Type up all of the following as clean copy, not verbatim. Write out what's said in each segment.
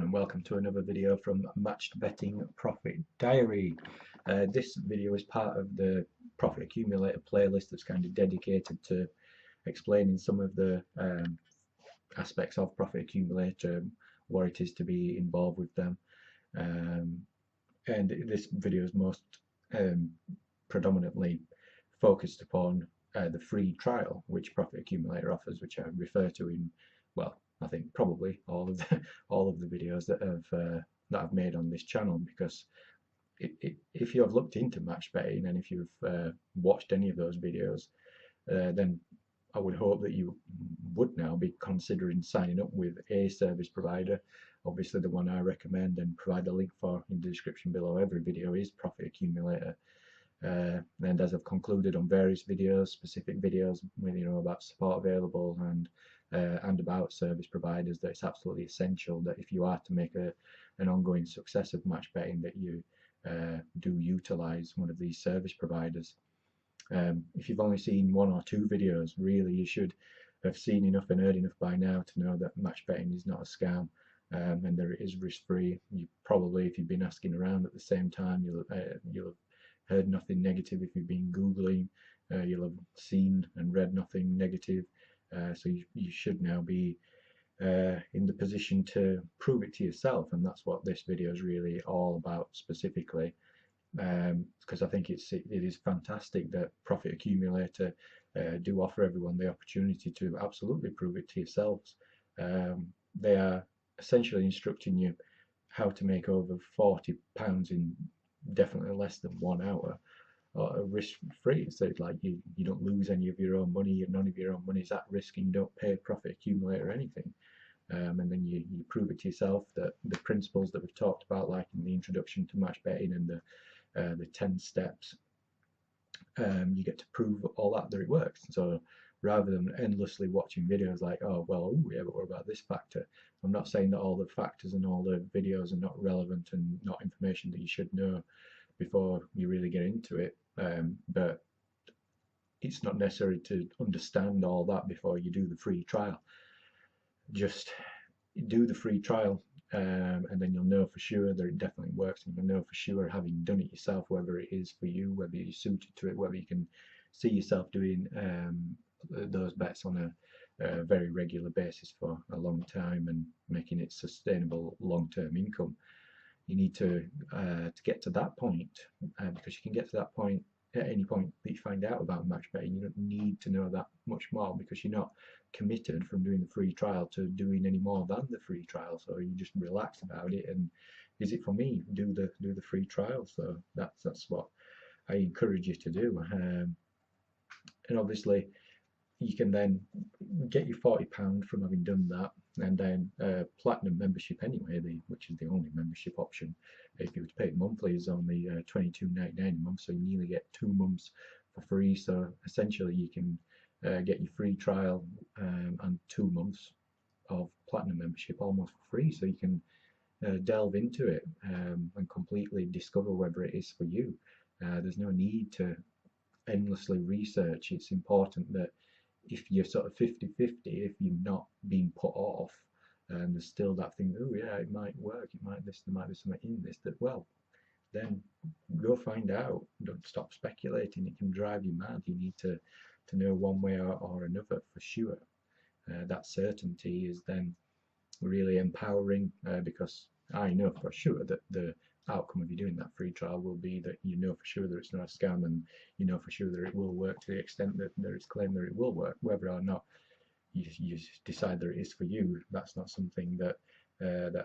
and welcome to another video from Matched Betting Profit Diary. This video is part of the Profit Accumulator playlist that's kind of dedicated to explaining some of the aspects of Profit Accumulator, what it is to be involved with them. And this video is most predominantly focused upon the free trial which Profit Accumulator offers, which I refer to in, well, I think probably all of the videos that I've made on this channel, because if you have looked into match betting and if you've watched any of those videos, then I would hope that you would now be considering signing up with a service provider. Obviously, the one I recommend and provide a link for in the description below every video is Profit Accumulator. And as I've concluded on various videos, specific videos, about support available and about service providers, that it's absolutely essential that if you are to make an ongoing success of match betting, that you do utilize one of these service providers. If you've only seen one or two videos, really you should have seen enough and heard enough by now to know that match betting is not a scam, and that it is risk-free. You probably, if you've been asking around at the same time, you'll have heard nothing negative. If you've been Googling, you'll have seen and read nothing negative. So you should now be in the position to prove it to yourself, and that's what this video is really all about specifically, because I think it is fantastic that Profit Accumulator do offer everyone the opportunity to absolutely prove it to yourselves. They are essentially instructing you how to make over £40 in definitely less than 1 hour, risk-free. So it's like you don't lose any of your own money, none of your own money is at risk, and you don't pay Profit Accumulator anything. And then you prove it to yourself that the principles that we've talked about, like in the introduction to match betting and the 10 steps, you get to prove all that it works. So rather than endlessly watching videos like, oh well, yeah, but what about this factor? I'm not saying that all the factors and all the videos are not relevant and not information that you should know before you really get into it, but it's not necessary to understand all that before you do the free trial. Just do the free trial, and then you'll know for sure that it definitely works, and you'll know for sure, having done it yourself, whether it is for you, whether you're suited to it, whether you can see yourself doing those bets on a very regular basis for a long time and making it sustainable long-term income. You need to get to that point, because you can get to that point at any point that you find out about match betting. You don't need to know that much more, because you're not committed from doing the free trial to doing any more than the free trial. So you just relax about it, and is it for me? Do the free trial. So that's what I encourage you to do. And obviously, you can then get your £40 from having done that, and then platinum membership anyway, which is the only membership option. If you were to pay it monthly, is only £22.99 a month, so you nearly get 2 months for free. So essentially, you can get your free trial and 2 months of platinum membership almost for free. So you can delve into it and completely discover whether it is for you. There's no need to endlessly research. It's important that if you're sort of 50-50, if you've not been put off, and there's still that thing, oh yeah, it might work, there might be something in this, that, well, then go find out. Don't stop speculating. It can drive you mad. You need to know one way or another for sure. That certainty is then really empowering, because I know for sure that the outcome of you doing that free trial will be that you know for sure that it's not a scam, and you know for sure that it will work to the extent that there is claim that it will work. Whether or not you decide that it is for you, that's not something that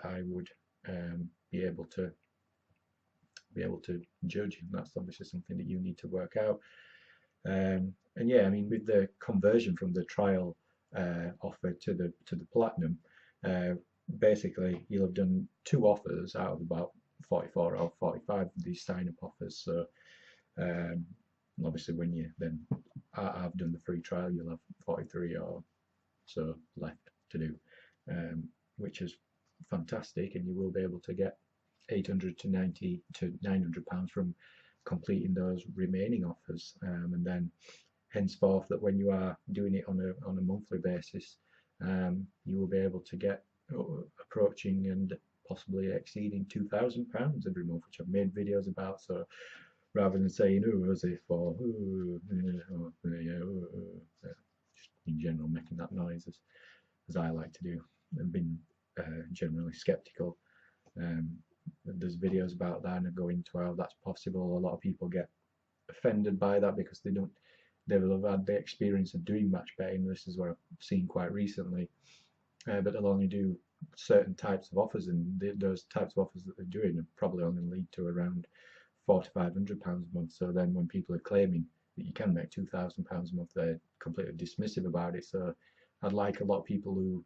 I would be able to judge. That's obviously something that you need to work out. And yeah, I mean, with the conversion from the trial offer to the platinum, basically you'll have done 2 offers out of about 44 or 45 of these sign-up offers. So obviously, when you then have done the free trial, you'll have 43 or so left to do, which is fantastic, and you will be able to get £800 to £900 from completing those remaining offers, and then henceforth, that when you are doing it on a monthly basis, you will be able to get approaching and possibly exceeding £2,000 every month, which I've made videos about. So rather than saying, oh, was it for, just in general making that noise as I like to do, and been generally skeptical. There's videos about that and go into how that's possible. A lot of people get offended by that because they will have had the experience of doing match betting. This is what I've seen quite recently, but they'll only do certain types of offers, and those types of offers that they're doing probably only lead to around £400 to £500 a month. So then when people are claiming that you can make £2,000 a month, they're completely dismissive about it. So I'd like a lot of people who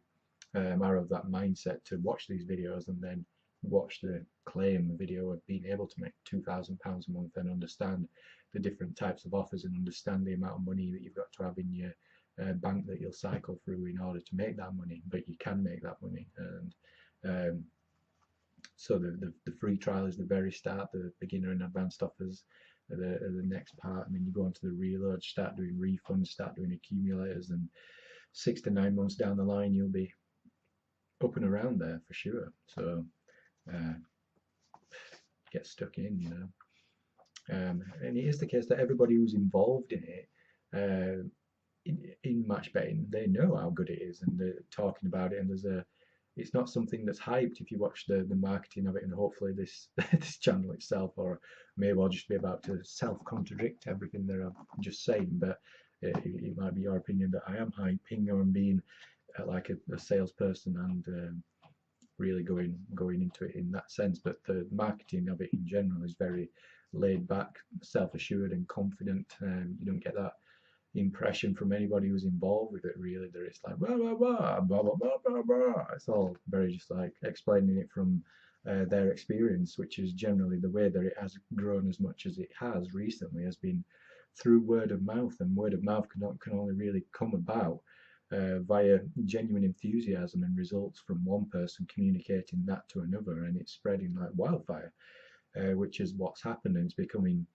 are of that mindset to watch these videos and then watch the claim video of being able to make £2,000 a month and understand the different types of offers and understand the amount of money that you've got to have in your bank that you'll cycle through in order to make that money. But you can make that money. And so the free trial is the very start. The beginner and advanced offers are the next part, and then you go on to the reload, start doing refunds, start doing accumulators, and 6 to 9 months down the line you'll be up and around there for sure. So get stuck in, you know. And it is the case that everybody who's involved in it, in match betting, they know how good it is, and they're talking about it. And it's not something that's hyped. If you watch the marketing of it, and hopefully this this channel itself, or maybe I'll just be about to self-contradict everything that I'm just saying, but it might be your opinion that I am hyping or I'm being like a salesperson and really going into it in that sense. But the marketing of it in general is very laid back, self-assured and confident. You don't get that impression from anybody who's involved with it really, that it's like blah blah blah blah blah blah blah blah. It's all very just like explaining it from their experience, which is generally the way that it has grown as much as it has recently, has been through word of mouth, and word of mouth can only really come about via genuine enthusiasm and results from one person communicating that to another, and it's spreading like wildfire, which is what's happened, and it's becoming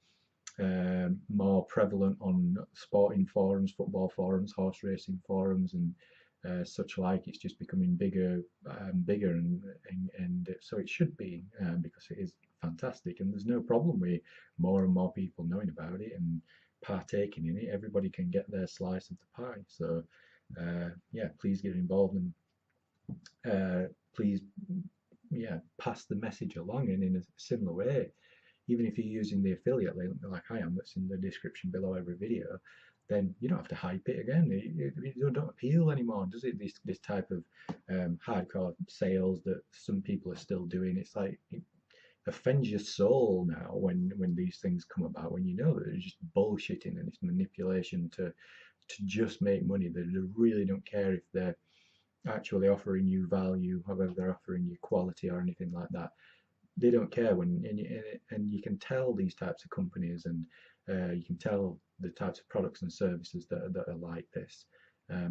more prevalent on sporting forums, football forums, horse racing forums, and such like. It's just becoming bigger and bigger, and so it should be, because it is fantastic, and there's no problem with more and more people knowing about it and partaking in it. Everybody can get their slice of the pie. So yeah, please get involved, and please, yeah, pass the message along, and in a similar way, even if you're using the affiliate link like I am, that's in the description below every video, then you don't have to hype it again. It don't appeal anymore, does it? This type of hardcore sales that some people are still doing. It's like it offends your soul now when these things come about, when you know that it's just bullshitting and it's manipulation to just make money. They really don't care if they're actually offering you value, however they're offering you quality or anything like that. They don't care and you can tell these types of companies, and you can tell the types of products and services that are like this,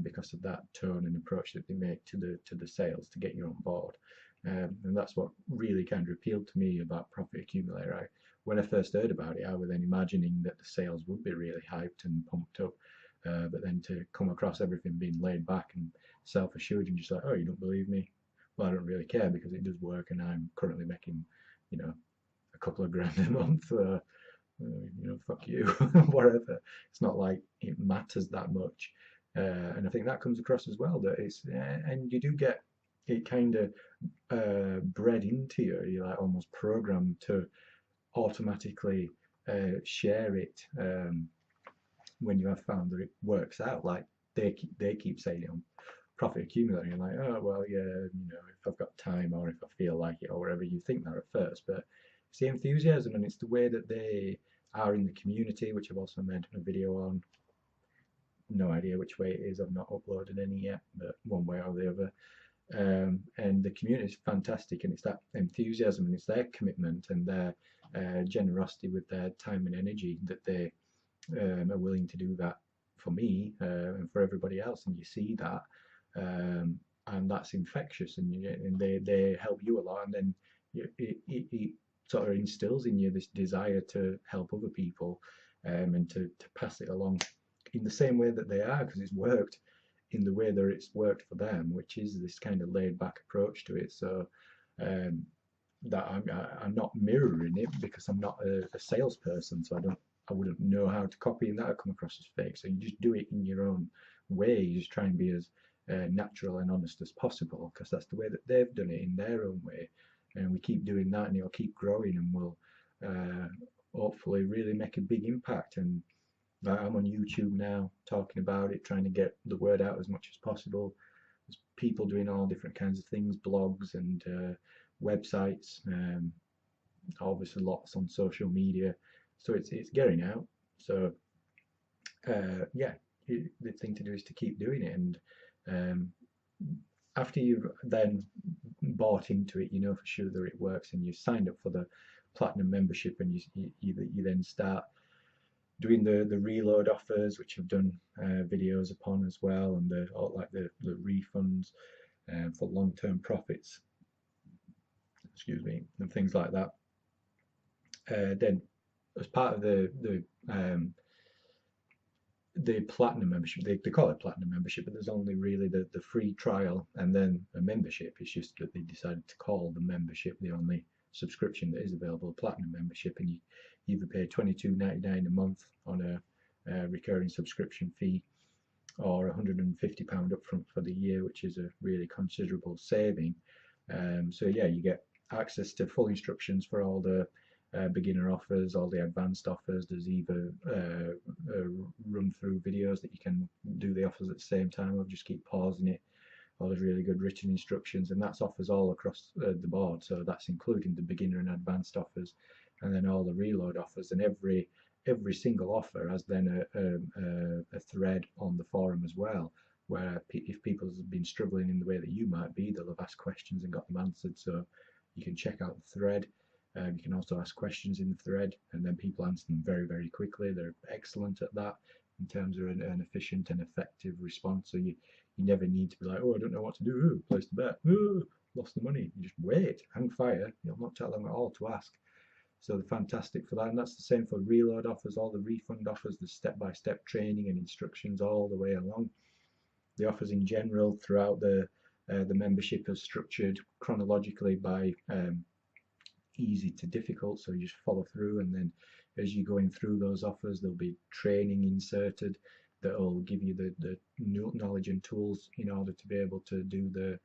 because of that tone and approach that they make to the sales to get you on board. And that's what really kind of appealed to me about Profit Accumulator. When I first heard about it, I was then imagining that the sales would be really hyped and pumped up, but then to come across everything being laid back and self-assured and just like, oh, you don't believe me? Well, I don't really care because it does work, and I'm currently making, you know, a couple of grand a month. You know, fuck you, whatever. It's not like it matters that much, and I think that comes across as well. That it's and you do get it kind of bred into you. You're like almost programmed to automatically share it when you have found that it works out. Like they keep saying it on Profit Accumulator, you're like, oh well, yeah, you know, if I've got time or if I feel like it or whatever, you think that at first, but it's the enthusiasm and it's the way that they are in the community, which I've also made a video on. No idea which way it is, I've not uploaded any yet, but one way or the other. And the community is fantastic, and it's that enthusiasm and it's their commitment and their generosity with their time and energy that they are willing to do that for me and for everybody else, and you see that. And that's infectious, and they help you a lot, and then it sort of instills in you this desire to help other people, and to pass it along in the same way that they are, because it's worked in the way that it's worked for them, which is this kind of laid back approach to it. So that I'm not mirroring it because I'm not a salesperson, so I wouldn't know how to copy, and that would come across as fake. So you just do it in your own way. You just try and be as natural and honest as possible, because that's the way that they've done it in their own way, and we keep doing that, and it'll keep growing, and we'll hopefully really make a big impact. And I'm on YouTube now talking about it, trying to get the word out as much as possible. There's people doing all different kinds of things, blogs and websites, obviously lots on social media, so it's getting out. So yeah, the thing to do is to keep doing it, and after you've then bought into it, you know for sure that it works, and you've signed up for the platinum membership, and you then start doing the reload offers, which I've done videos upon as well, and the refunds for long-term profits, excuse me, and things like that. Then, as part of the platinum membership, they call it platinum membership, but there's only really the free trial and then a membership. It's just that they decided to call the membership the only subscription that is available, platinum membership, and you either pay £22.99 a month on a recurring subscription fee, or £150 upfront for the year, which is a really considerable saving. So yeah, you get access to full instructions for all the beginner offers, all the advanced offers. There's either run through videos that you can do the offers at the same time, or just keep pausing it. All there's really good written instructions, and that's offers all across the board. So that's including the beginner and advanced offers, and then all the reload offers. And every single offer has then a thread on the forum as well, where if people have been struggling in the way that you might be, they'll have asked questions and got them answered. So you can check out the thread. You can also ask questions in the thread, and then people answer them very, very quickly. They're excellent at that in terms of an efficient and effective response. So you never need to be like, oh, I don't know what to do. Ooh, place the bet. Ooh, lost the money. You just wait, hang fire. You'll not tell them at all to ask. So they're fantastic for that, and that's the same for reload offers, all the refund offers, the step-by-step training and instructions all the way along. The offers in general throughout the membership are structured chronologically by easy to difficult, so you just follow through, and then as you're going through those offers, there'll be training inserted that will give you the knowledge and tools in order to be able to do the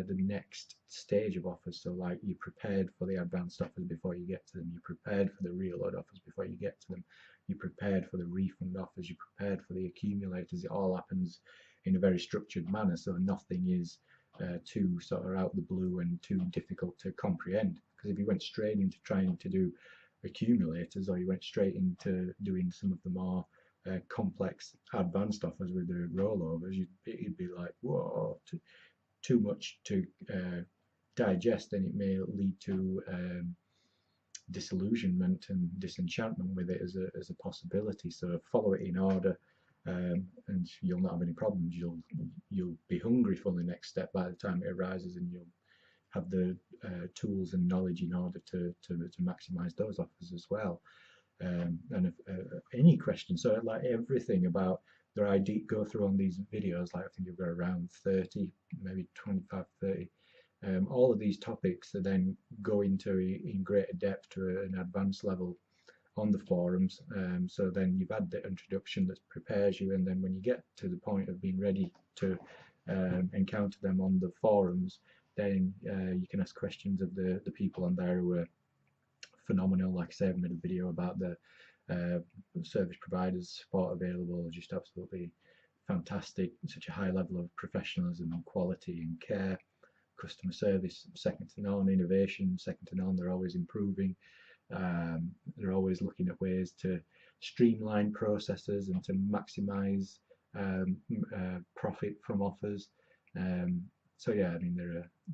next stage of offers. So like, you're prepared for the advanced offers before you get to them, you're prepared for the reload offers before you get to them, you're prepared for the refund offers, you're prepared for the accumulators. It all happens in a very structured manner, so nothing is too sort of out the blue and too difficult to comprehend. Because if you went straight into trying to do accumulators, or you went straight into doing some of the more complex advanced offers with the rollovers, it'd be like, whoa, too much to digest, and it may lead to disillusionment and disenchantment with it as a possibility. So follow it in order, and you'll not have any problems. You'll be hungry for the next step by the time it arises, and you'll have the tools and knowledge in order to maximize those offers as well. And if any questions, so like everything about their ID, go through on these videos, like I think you've got around 30, maybe 25, 30. All of these topics are then go into in greater depth to an advanced level on the forums. So then you've had the introduction that prepares you, and then when you get to the point of being ready to encounter them on the forums, then you can ask questions of the people on there who are phenomenal. Like I said, I've made a video about the service providers support available, just absolutely fantastic. Such a high level of professionalism and quality and care. Customer service second to none. Innovation second to none. They're always improving. They're always looking at ways to streamline processes and to maximize profit from offers. So yeah, I mean,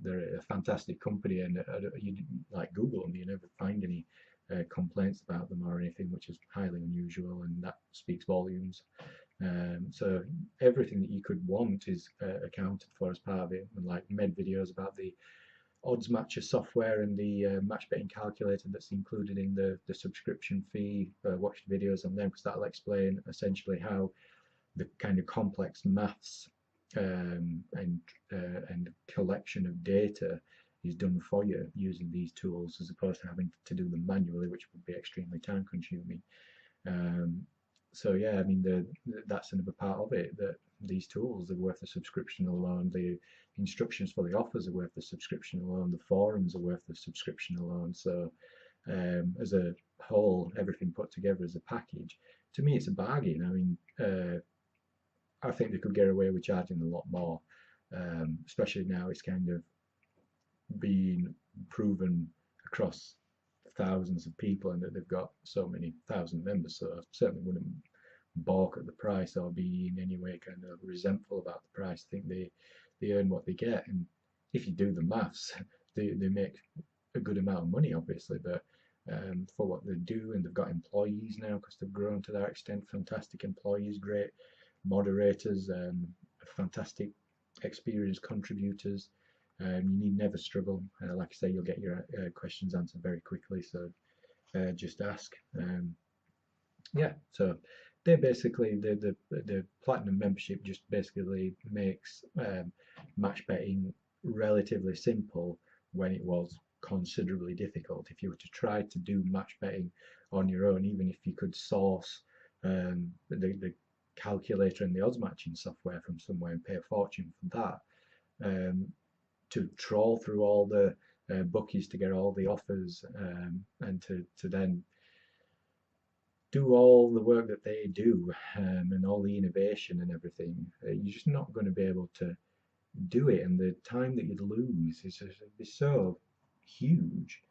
they're a fantastic company, and you like Google them, you never find any complaints about them or anything, which is highly unusual, and that speaks volumes. So everything that you could want is accounted for as part of it, and like made videos about the odds matcher software and the match betting calculator that's included in the subscription fee. Watched videos on them, because that'll explain essentially how the kind of complex maths and collection of data is done for you using these tools, as opposed to having to do them manually, which would be extremely time consuming. So yeah, I mean, that's another part of it, that these tools are worth the subscription alone. The instructions for the offers are worth the subscription alone. The forums are worth the subscription alone. So as a whole, everything put together as a package, to me, it's a bargain. I mean, I think they could get away with charging a lot more, especially now it's kind of being proven across thousands of people, and that they've got so many thousand members. So I certainly wouldn't balk at the price or be in any way kind of resentful about the price. I think they earn what they get, and if you do the maths, they make a good amount of money, obviously, but for what they do, and they've got employees now because they've grown to that extent, fantastic employees, great moderators, fantastic experienced contributors. You need never struggle. Like I say, you'll get your questions answered very quickly, so just ask. Yeah, so they basically, the platinum membership just basically makes match betting relatively simple when it was considerably difficult. If you were to try to do match betting on your own, even if you could source the calculator and the odds matching software from somewhere and pay a fortune for that, to trawl through all the bookies to get all the offers, and to then do all the work that they do, and all the innovation and everything, you're just not going to be able to do it, and the time that you'd lose is so huge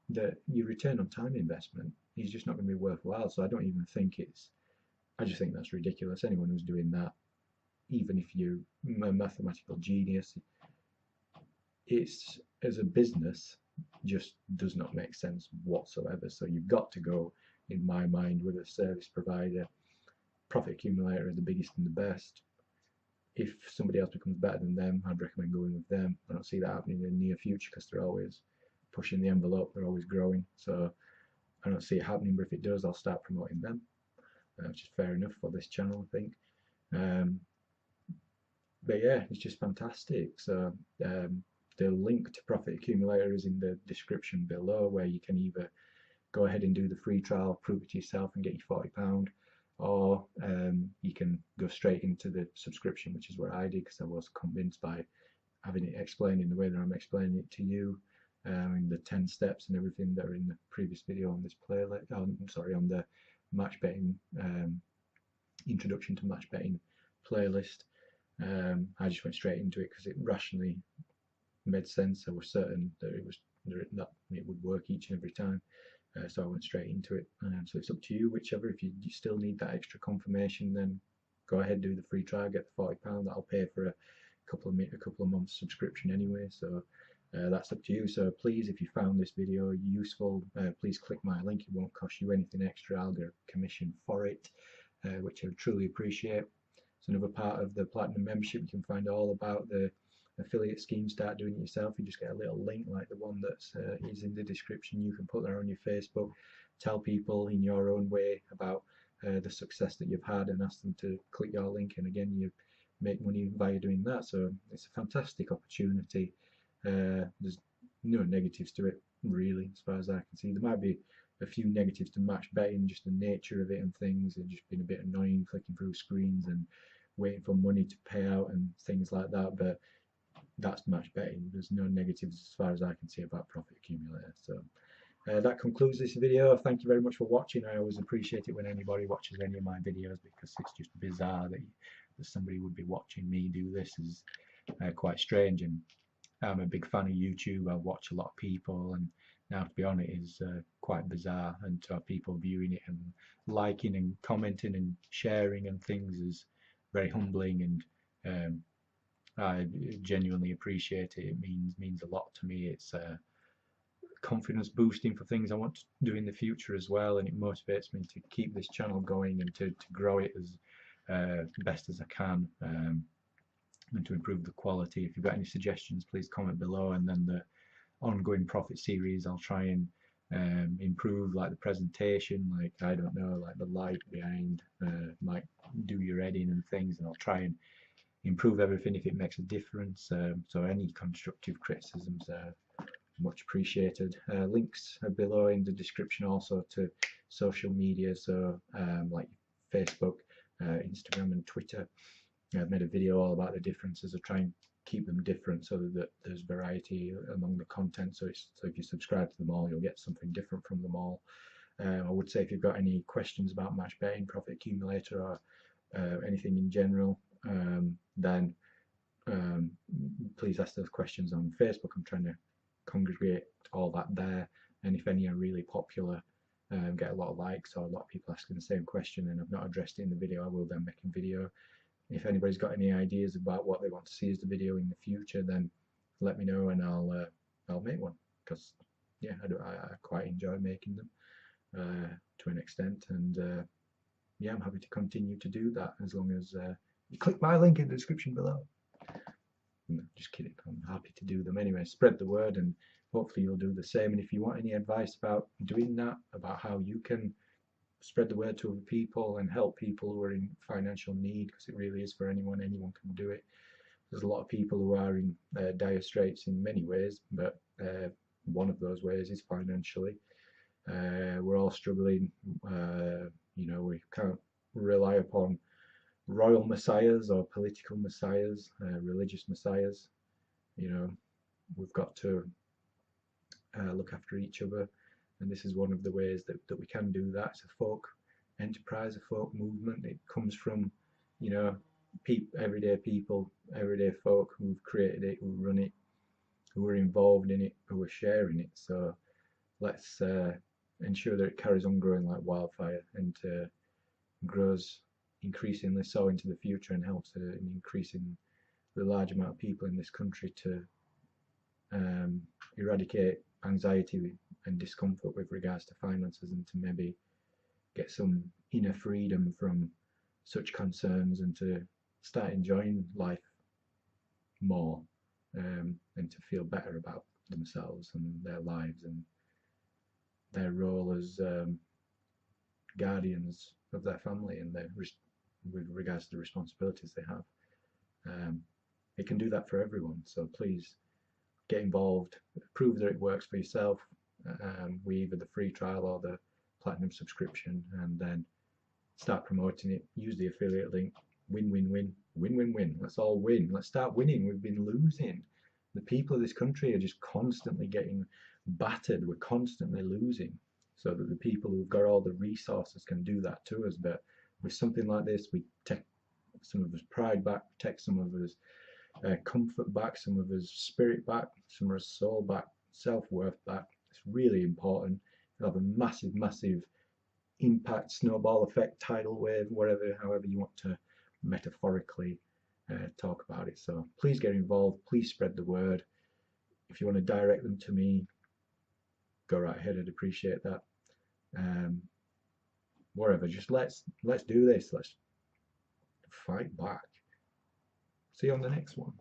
that your return on time investment is just not going to be worthwhile. So I don't even think I just think that's ridiculous. Anyone who's doing that, even if you're a mathematical genius, it's, as a business, just does not make sense whatsoever. So you've got to go, in my mind, with a service provider. Profit Accumulator is the biggest and the best. If somebody else becomes better than them, I'd recommend going with them. I don't see that happening in the near future because they're always pushing the envelope, they're always growing. So I don't see it happening, but if it does, I'll start promoting them, which is fair enough for this channel, I think. But yeah, it's just fantastic. So the link to Profit Accumulator is in the description below, where you can either go ahead and do the free trial, prove it to yourself and get your £40, or you can go straight into the subscription, which is what I did, because I was convinced by having it explained in the way that I'm explaining it to you, in the 10 steps and everything that are in the previous video on this playlist, on the match betting, introduction to match betting playlist. I just went straight into it because it rationally made sense. I was certain that it would work each and every time, so I went straight into it. So it's up to you, whichever. If you still need that extra confirmation, then go ahead, do the free trial, get the £40. That'll pay for a couple of months subscription anyway. So that's up to you. So please, if you found this video useful, please click my link. It won't cost you anything extra. I'll get a commission for it, which I truly appreciate. It's another part of the Platinum membership. You can find all about the affiliate scheme. Start doing it yourself. You just get a little link like the one that is in the description. You can put that on your Facebook, tell people in your own way about the success that you've had, and ask them to click your link, and again, you make money via doing that. So it's a fantastic opportunity. There's no negatives to it, really, as far as I can see. There might be a few negatives to match betting, just the nature of it and things, and just being a bit annoying clicking through screens and waiting for money to pay out and things like that, but that's match betting. There's no negatives as far as I can see about Profit Accumulator. So that concludes this video. Thank you very much for watching. I always appreciate it when anybody watches any of my videos, because it's just bizarre that somebody would be watching me do this. Is quite strange, and I'm a big fan of YouTube. I watch a lot of people, and now to be on it is quite bizarre, and to have people viewing it and liking and commenting and sharing and things is very humbling, and I genuinely appreciate it. It means a lot to me. It's confidence boosting for things I want to do in the future as well, and it motivates me to keep this channel going and to grow it as best as I can, and to improve the quality. If you've got any suggestions, please comment below, and then the ongoing profit series, I'll try and improve, like the presentation, like, I don't know, like the light behind might do your editing and things, and I'll try and improve everything if it makes a difference. So any constructive criticisms are much appreciated. Links are below in the description also to social media, so like Facebook, Instagram and Twitter. I've made a video all about the differences. I try and keep them different so that there's variety among the content. So if you subscribe to them all, you'll get something different from them all. I would say if you've got any questions about match betting, profit accumulator, or anything in general, then please ask those questions on Facebook. I'm trying to congregate all that there, and if any are really popular, get a lot of likes or a lot of people asking the same question and I've not addressed it in the video, I will then make a video. If anybody's got any ideas about what they want to see as the video in the future, then let me know and I'll make one, because yeah, I quite enjoy making them to an extent, and yeah, I'm happy to continue to do that as long as you click my link in the description below. No, just kidding, I'm happy to do them anyway. Spread the word and hopefully you'll do the same, and if you want any advice about doing that, about how you can spread the word to other people and help people who are in financial need, because it really is for anyone can do it. There's a lot of people who are in dire straits in many ways, but one of those ways is financially. We're all struggling. You know, we can't rely upon royal messiahs or political messiahs, religious messiahs. You know, we've got to look after each other, and this is one of the ways that we can do that. It's a folk enterprise, a folk movement. It comes from, you know, everyday people, everyday folk who've created it, who run it, who are involved in it, who are sharing it. So let's ensure that it carries on growing like wildfire and grows increasingly so into the future, and helps in increasing the large amount of people in this country to eradicate anxiety and discomfort with regards to finances, and to maybe get some inner freedom from such concerns, and to start enjoying life more, and to feel better about themselves and their lives and their role as guardians of their family, and with regards to the responsibilities they have. It can do that for everyone, so please get involved, prove that it works for yourself with either the free trial or the platinum subscription, and then start promoting it. Use the affiliate link. Win, win, win, win, win, win. Let's all win. Let's start winning. We've been losing. The people of this country are just constantly getting battered. We're constantly losing, so that the people who've got all the resources can do that to us. But with something like this, we take some of us pride back, take some of us comfort back, some of us spirit back, some of us soul back, self-worth back. It's really important. It'll have a massive, massive impact, snowball effect, tidal wave, however you want to metaphorically talk about it. So please get involved, please spread the word. If you want to direct them to me, go right ahead, I'd appreciate that. Whatever, just let's do this, let's fight back. See you on the next one.